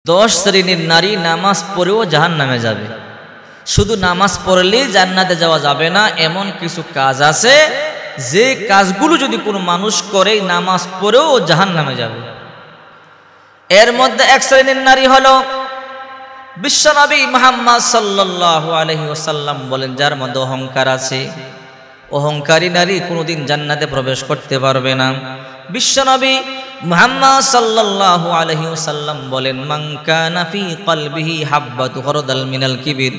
10 শ্রেণীর নারী নামাজ পড়েও জাহান্নামে যাবে। শুধু নামাজ পড়লেই জান্নাতে যাওয়া যাবে না, এমন কিছু কাজ আছে যে কাজগুলো যদি কোনো মানুষ করে নামাজ পড়েও জাহান্নামে যাবে। এর মধ্যে 1 শ্রেণীর নারী হলো বিশ্বনবী মুহাম্মদ সাল্লাল্লাহু আলাইহি ওয়াসাল্লাম বলেন, যার মধ্যে অহংকার আছে, অহংকারী নারী কোনোদিন জান্নাতে প্রবেশ করতে পারবে না। বিশ্বনবী মুহাম্মদ সাল্লাল্লাহু আলাইহি ওয়াসাল্লাম বলেন, মান কানা ফি কলবিহি হাব্বাতু খরদাল মিনাল কিবির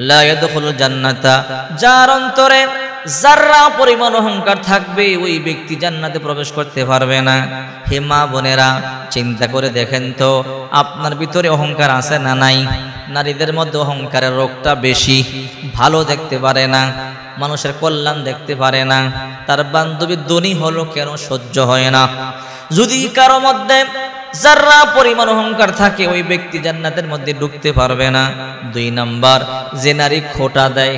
লা ইয়াদখুলুল জান্নাতা, যার অন্তরে যারা পরিমাণ অহংকার থাকবে ওই ব্যক্তি জান্নাতে প্রবেশ করতে পারবে না। হে মা বোনেরা, চিন্তা করে দেখেন তো আপনার ভিতরে অহংকার আছে না নাই? নারীদের মধ্যে অহংকারের রোগটা বেশি, ভালো দেখতে পারে না, মানুষের কল্যাণ দেখতে পারে না, তার বান্ধবীর ধনী হলো কেন সহ্য হয় না। যদি কারো মধ্যে যারা পরিমাণ অহংকার থাকে ওই ব্যক্তি জান্নাতের মধ্যে ঢুকতে পারবে না। 2 নাম্বার, যে নারী খোটা দেয়।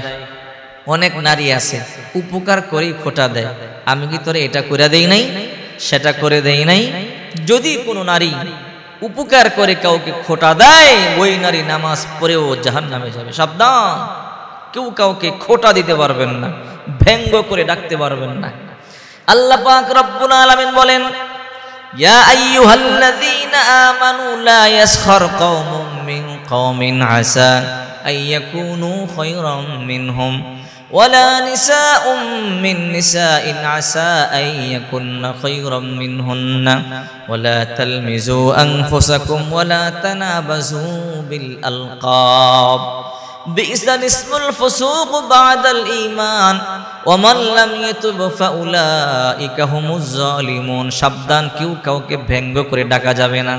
অনেক নারী আছে উপকার করেই খোটা দেয়, আমি কি তোরে এটা করে দেই নাই, সেটা করে দেই নাই। যদি কোনো নারী উপকার করে কাউকে খোটা দেয় ওই নারী নামাজ পড়েও জাহান্নামে যাবে। সাবধান, কেউ কাউকে খোটা দিতে পারবেন না, ব্যঙ্গ করে ডাকতে পারবেন না। আল্লাহ পাক রব্বুল আলামিন বলেন, ইয়া আইয়ুহাল্লাযীনা আমানু লা ইয়াসখার কওমুম মিন কওমিন আসা আইয়াকুনু খায়রাম মিনহুম ওয়ালা নিসাউম মিন নিসাইন আসা আইয়াকুন্না খায়রাম মিনহুন্না ওয়ালা তালমিজু আনফুসাকুম ওয়ালা তানাবাজু বিল আলকাব বিইসাল ইসমুল ফুসুক বাদাল ঈমান ওয়া মান লাম ইয়াতুব ফাউলাইকা হুমুজ জালিমুন। সাবধান, কেউ কাউকে ব্যঙ্গ করে ডাকা যাবে না,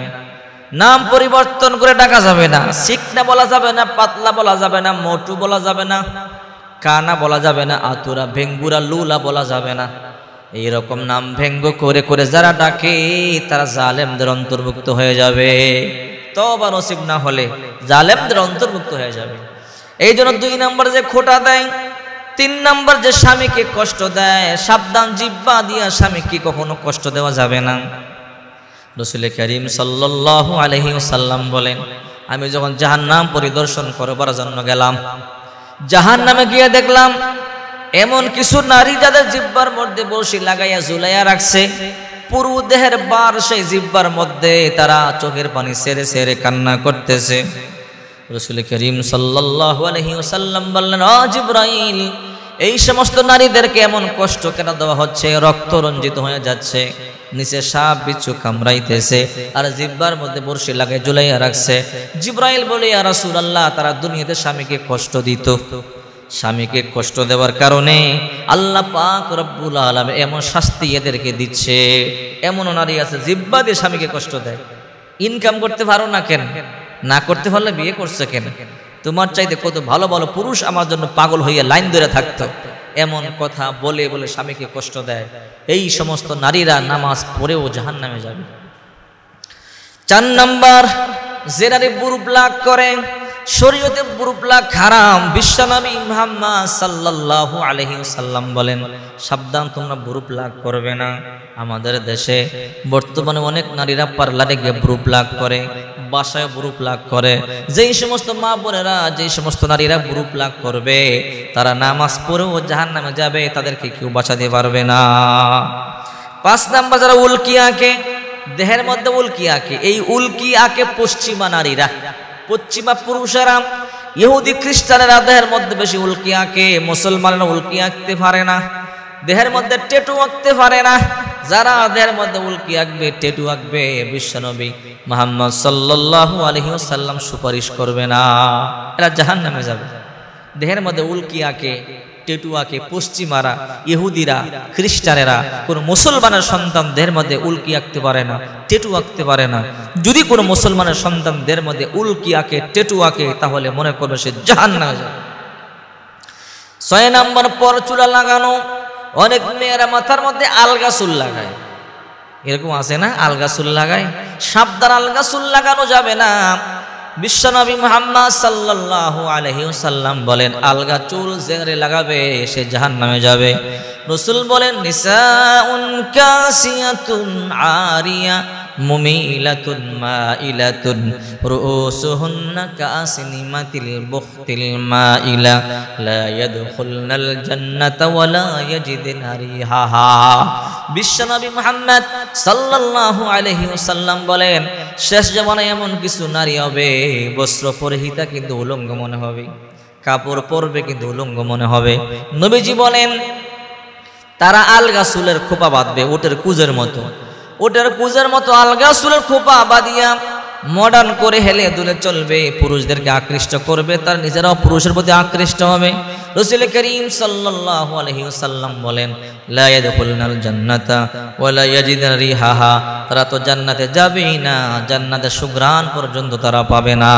নাম পরিবর্তন করে ডাকা যাবে না, সিকনা বলা যাবে না, পাতলা বলা যাবে না, মোটু বলা যাবে না, কানা বলা যাবে না, আতুরা ভেঙ্গুরা লুলা বলা যাবে না। এইরকম নাম ব্যঙ্গ করে করে যারা ডাকে তারা জালেমদের অন্তর্ভুক্ত হয়ে যাবে। তওবা নসিব না হলে জালেমদের অন্তর্ভুক্ত হয়ে যাবে। এই জন্য 2 নাম্বার যে খোটা দেয়, 3 নাম্বার যে স্বামীকে কষ্ট দেয়, সাবধান, জিহ্বা দিয়া স্বামীকে কখনো কষ্ট দেওয়া যাবে না। রাসূল করিম সাল্লাল্লাহু আলাইহি ওয়াসাল্লাম বলেন, আমি যখন জাহান্নাম পরিদর্শন করবার জন্য গেলাম, জাহান্নামে গিয়ে দেখলাম এমন কিছু নারী যাদের জিহ্বার মধ্যে বড়শি লাগাইয়া ঝুলাইয়া রাখছে, পুরো দেহের বার সেই জিহ্বার মধ্যে, তারা চোখের পানি ছেড়ে ছেড়ে কান্না করতেছে। রাসূল করিম সাল্লাল্লাহু আলাইহি ওয়াসাল্লাম বললেন, ও জিবরাইল, এই সমস্ত নারীদেরকে এমন কষ্ট কেন দেওয়া হচ্ছে? রক্ত রঞ্জিত হয়ে যাচ্ছে, নিচে সাপ বিচ্ছু কামড়াইতেছে, আর জিহ্বার মধ্যে বড়শি লাগাই ঝুলাইয়া রাখছে। জিবরাইল বলে, ইয়া রাসূলুল্লাহ, তারা দুনিয়াতে স্বামীকে কষ্ট দিত, স্বামীকে কষ্ট দেওয়ার কারণে আল্লাহ পাক রব্বুল আলামিন এমন শাস্তি এদেরকে দিচ্ছে। এমন নারী আছে জিহ্বা দিয়ে স্বামীকে কষ্ট দেয়। ইনকাম করতে পারো না কেন? না করতে পারলে বিয়ে করছে কেন? তোমার চাইতে কত ভালো ভালো পুরুষ আমার জন্য পাগল হইয়া লাইন ধরে থাকতো, এমন কথা বলে বলে স্বামীকে কষ্ট দেয়। এই সমস্ত নারীরা নামাজ পড়েও জাহান্নামে যাবে। 4 নাম্বার, যে নারী বুরু প্লাগ করে, শরীয়তে বুরু প্লাগ হারাম। বিশ্বনবী মুহাম্মদ সাল্লাল্লাহু আলাইহি ওয়াসাল্লাম বলেন, সাবধান, তোমরা বুরু প্লাগ করবে না। আমাদের দেশে বর্তমানে অনেক নারীরা পার্লারে গিয়ে বুরু প্লাগ করে, বাসায় বুরু প্লাগ করে। যেই সমস্ত মা বোনেরা, যেই সমস্ত নারীরা বুরু প্লাগ করবে তারা নামাজ পড়েও জাহান্নামে যাবে, তাদেরকে কেউ বাঁচাতে পারবে না। 5 নাম্বার, যারা উল্কি আঁকে, দেহের মধ্যে উল্কি আঁকে। এই উল্কি আঁকে পশ্চিমা নারীরা, পশ্চিমা পুরুষেরা, ইহুদি খ্রিস্টানেরা দেহের মধ্যে বেশি উল্কি আঁকে। মুসলমানেরা উল্কি আঁকতে পারে না, দেহের মধ্যে ট্যাটু আঁকতে পারে না। যারা দেহের মধ্যে উল্কি আঁকবে, ট্যাটু আঁকবে, বিশ্বনবী মুহাম্মদ সাল্লাল্লাহু আলাইহি ওয়াসাল্লাম সুপারিশ করবে না, এরা জাহান্নামে যাবে। দেহের মধ্যে উল্কি আঁকে, ট্যাটু আঁকে পশ্চিমারা, ইহুদিরা, খ্রিস্টানেরা। কোন মুসলমানের সন্তান দেহের মধ্যে উল্কি আঁকতে পারে না, ট্যাটু আঁকতে পারে না। যদি কোনো মুসলমানের সন্তান দেহের মধ্যে উল্কি আঁকে, ট্যাটু আঁকে, তাহলে মনে করবে সে জাহান্নামে যাবে। 6 নাম্বার, পরচুলা লাগানো। অনেক মেয়েরা মাথার মধ্যে আলগা চুল লাগায়, এরকম আছে না, আলগা চুল লাগায়। সাবধান, আলগা চুল লাগানো যাবে না। বিশ্বনবী মুহাম্মদ সাল্লাল্লাহু আলাইহি ওয়াসাল্লাম বলেন, আলগা চুল যে লাগাবে সে জাহান্নামে যাবে। রাসূল বলেন, নিসাউন কাসিয়াতুন আরিয়া মুমিলাতুন মাইলাতুন রুউসুহুন্না কাসনিমাতিল বুখতিল মাইলা লা ইয়াদখুলনাল জান্নাতা ওয়া লা ইয়াজিদুনা রিহাহা। বিশ্বনবী মুহাম্মদ সাল্লাল্লাহু আলাইহি ওয়াসাল্লাম বলেন, শেষ জামানায় এমন কিছু নারী হবে বস্ত্র পরিহিতা কিন্তু উলঙ্গ মনে হবে, কাপড় পরবে কিন্তু উলঙ্গ মনে হবে। নবীজি বলেন তারা আলগা চুলের খোপা বাঁধবে, ওটের কুজের মতো, ওটের কুজের মতো আলগা চুলের খোপা বাঁধিয়া মডার্ন করে হেলে দুলে চলবে, পুরুষদেরকে আকৃষ্ট করবে, তার নিজেরাও পুরুষের প্রতি আকৃষ্ট হবে। রাসূল করিম সাল্লাল্লাহু আলাইহি ওয়াসাল্লাম বলেন, লা ইয়াদখুলনাল জান্নাতা ওয়া লা ইয়াজিদুনা রিহাহা, তারা তো জান্নাতে যাবেই না, জান্নাতের সুঘ্রাণ পর্যন্ত তারা পাবে না।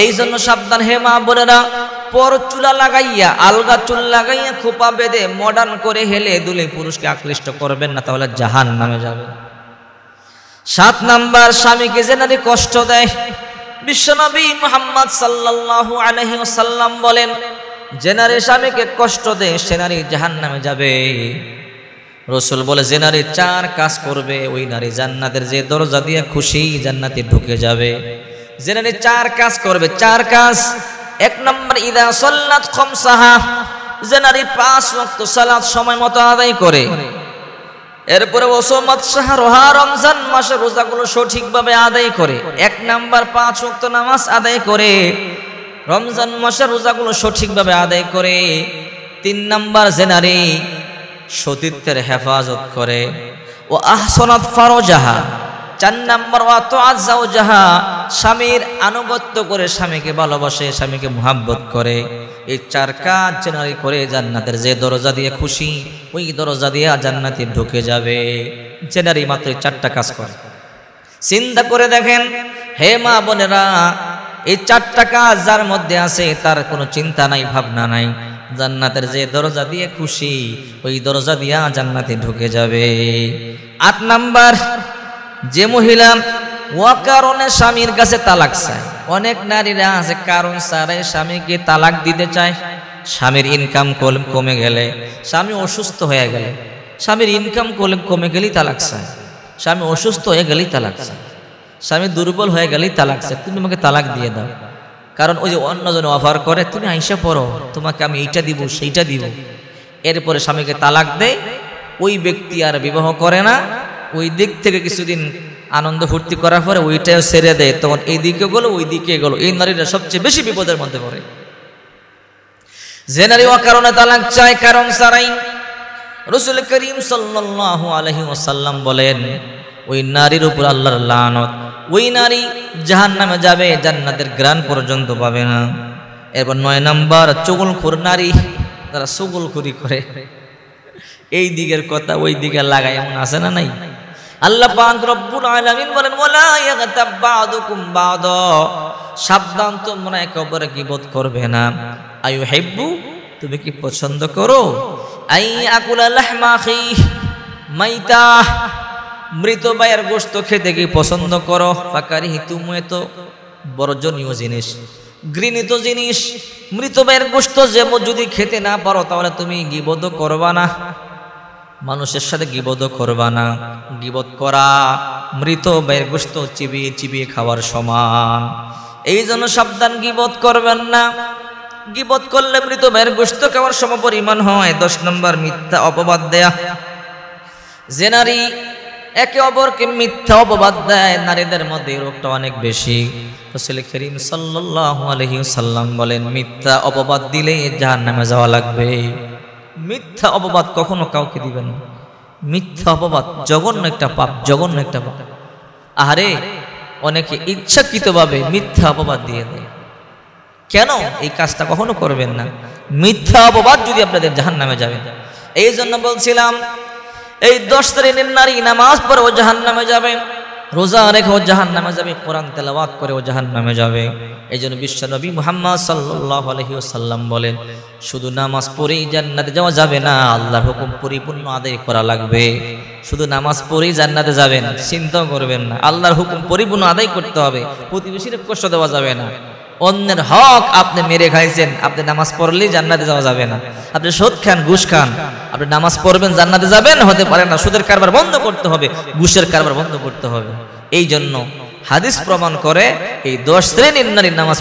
এই জন্য সাবধান হে মা বোনেরা, পর চুলা লাগাইয়া আলগা চুল লাগাইয়া খোপা বেঁধে মডার্ন করে হেলে দুলে পুরুষকে আকৃষ্ট করবেন না, তাহলে জাহান্নামে যাবে। 7 নাম্বার, স্বামীকে যে নারী কষ্ট দেয়, বিশ্বনবী মুহাম্মদ সাল্লাল্লাহু আলাইহি ওয়াসাল্লাম বলেন, যে নারী স্বামীকে কষ্ট দেয় সে নারী জাহান্নামে যাবে। রাসূল বলে, যে নারী 4 কাজ করবে ওই নারী জান্নাতের যে দরজা দিয়ে খুশি জান্নাতে ঢুকে যাবে। যে নারী 4 কাজ করবে, 4 কাজ। 1 নম্বর, ইদা সাল্লাত খামসাহা, যে নারী 5 ওয়াক্ত সালাত সময় মতো আদায় করে। এরপরে ওয়াসামাত শাহরুহা, রমজান মাসের রোজাগুলো সঠিকভাবে আদায় করে। 1 নাম্বার 5 ওয়াক্ত নামাজ আদায় করে, রমজান মাসের রোজাগুলো সঠিকভাবে আদায় করে। 3 নাম্বার, যে নারী সতীত্বের হেফাজত করে। ও আহসানাত ফারজাহা। 4 নাম্বার, ওয়া তাআত যাওজাহা, স্বামীর আনুগত্য করে, স্বামীকে ভালোবাসে, স্বামীকে মুহাব্বত করে। এই 4 কাজ যে নারী করে জান্নাতের যে দরজা দিয়ে খুশি ওই দরজা দিয়ে জান্নাতে ঢুকে যাবে। যে নারী মাত্র 4টা কাজ করে। চিন্তা করে দেখেন হে মা বোনেরা, এই 4টা কাজ যার মধ্যে আছে তার কোনো চিন্তা নাই, ভাবনা নাই, জান্নাতের যে দরজা দিয়ে খুশি ওই দরজা দিয়ে জান্নাতে ঢুকে যাবে। 8 নাম্বার, যে মহিলা কারণে স্বামীর কাছে তালাক চায়। অনেক নারীরা আছে কারণ ছাড়াই স্বামীকে তালাক দিতে চায়। স্বামীর ইনকাম কমে গেলে, স্বামী অসুস্থ হয়ে গেলে, স্বামীর ইনকাম কমে গেলেই তালাক চায়, স্বামী অসুস্থ হয়ে গেলেই তালাক চায়, স্বামী দুর্বল হয়ে গেলেই তালাক চায়, তুমি আমাকে তালাক দিয়ে দাও। কারণ ওই যে অন্যজন অফার করে, তুমি আইসা পড়ো, তোমাকে আমি এইটা দিব সেইটা দিব। এরপরে স্বামীকে তালাক দেয়, ওই ব্যক্তি আর বিবাহ করে না। ওই দিক থেকে কিছুদিন আনন্দ ফুর্তি করার পরে ওইটাও ছেড়ে দেয়, তখন এই দিকে গেলো ওই দিকে গেলো। এই নারীরা সবচেয়ে বেশি বিপদের মধ্যে পড়ে। যে নারী অকারণে তালাক চায়, কারণ ছাড়াই, রাসূল করিম সাল্লাল্লাহু আলাইহি ওয়াসাল্লাম বলেন, ওই নারীর উপর আল্লাহর লানত, ওই নারী জাহান্নামে যাবে, জান্নাতের ঘ্রাণ পর্যন্ত পাবে না। এরপর 9 নাম্বার, চুগলখোর নারী, তারা চুগলখুরি করে, এই দিকের কথা ওই দিকে লাগায়, এমন আছে না নাই? আল্লাহ পাক রব্বুল আলামিন বলেন, ওয়ালা ইয়াগতাব বা'দুকুম বা'দা, সাবধান তোমরা একে অপরের গীবত করবে না। আইয়ুহিব্বু, তুমি কি পছন্দ করো? আই আকুলা লাহমা আখিহি মাইতা, মৃত ভাইয়ের গোশত খেতে কি পছন্দ করো? ফাকারিহিতুম, এত বর্জনীয় জিনিস, ঘৃণিত জিনিস। মৃত ভাইয়ের গোশত যদি খেতে না পারো তাহলে তুমি গীবত করবা না, মানুষের সাথে গীবত করবা না। গীবত করা মৃত ভাইয়ের গোশত চিবিয়ে চিবিয়ে খাওয়ার সমান। এই জন্য সাবধান, গীবত করবেন না। গীবত করলে মৃত ভাইয়ের গোশত খাওয়ার সমপরিমাণ হয়। 10 নম্বর, মিথ্যা অপবাদ দেয়া। যে নারী একে অপরকে মিথ্যা অপবাদ দেয়, নারীদের মধ্যে রোগটা অনেক বেশি। রাসূল করিম সাল্লাল্লাহু আলাইহি ওয়াসাল্লাম বলেন, মিথ্যা অপবাদ দিলে জাহান্নামে যাওয়া লাগবে। মিথ্যা অপবাদ কখনো কাউকে দিবেন না। মিথ্যা অপবাদ জঘন্য একটা পাপ, জঘন্য একটা পাপ। আরে অনেকে ইচ্ছাকৃতভাবে মিথ্যা অপবাদ দিয়ে দেয়। কেন? এই কাজটা কখনো করবেন না। মিথ্যা অপবাদ যদি আপনাদের জাহান্নামে যাবেন। এই জন্য বলছিলাম, এই 10 শ্রেণীর নারী নামাজ পড়ে ও জাহান্নামে যাবে, রোজা রেখে ও জাহান্নামে যাবে, কোরআন তেলাওয়াত করে ও জাহান্নামে যাবে। এই জন্য বিশ্বনবী মুহাম্মদ সাল্লাল্লাহু আলাইহি ওয়াসাল্লাম বলেন, শুধু নামাজ পড়েই জান্নাতে যাওয়া যাবে না, আল্লাহর হুকুম পরিপূর্ণ আদায় করা লাগবে। শুধু নামাজ পড়েই জান্নাতে যাবেন চিন্তাও করবেন না, আল্লাহর হুকুম পরিপূর্ণ আদায় করতে হবে। প্রতিবেশীর কষ্ট দেওয়া যাবে না, অন্যের হক আপনি মেরে খাইছেন, আপনি নামাজ পড়লেই জান্নাতে যাওয়া যাবে না। আপনি সুদ খান, ঘুষ খান, আপনি নামাজ পড়বেন জান্নাতে যাবেন, হতে পারে না। সুদের কারবার বন্ধ করতে হবে, ঘুষের কারবার বন্ধ করতে হবে। এই জন্য হাদিস প্রমাণ করে এই 10 শ্রেণীর নারীর নামাজ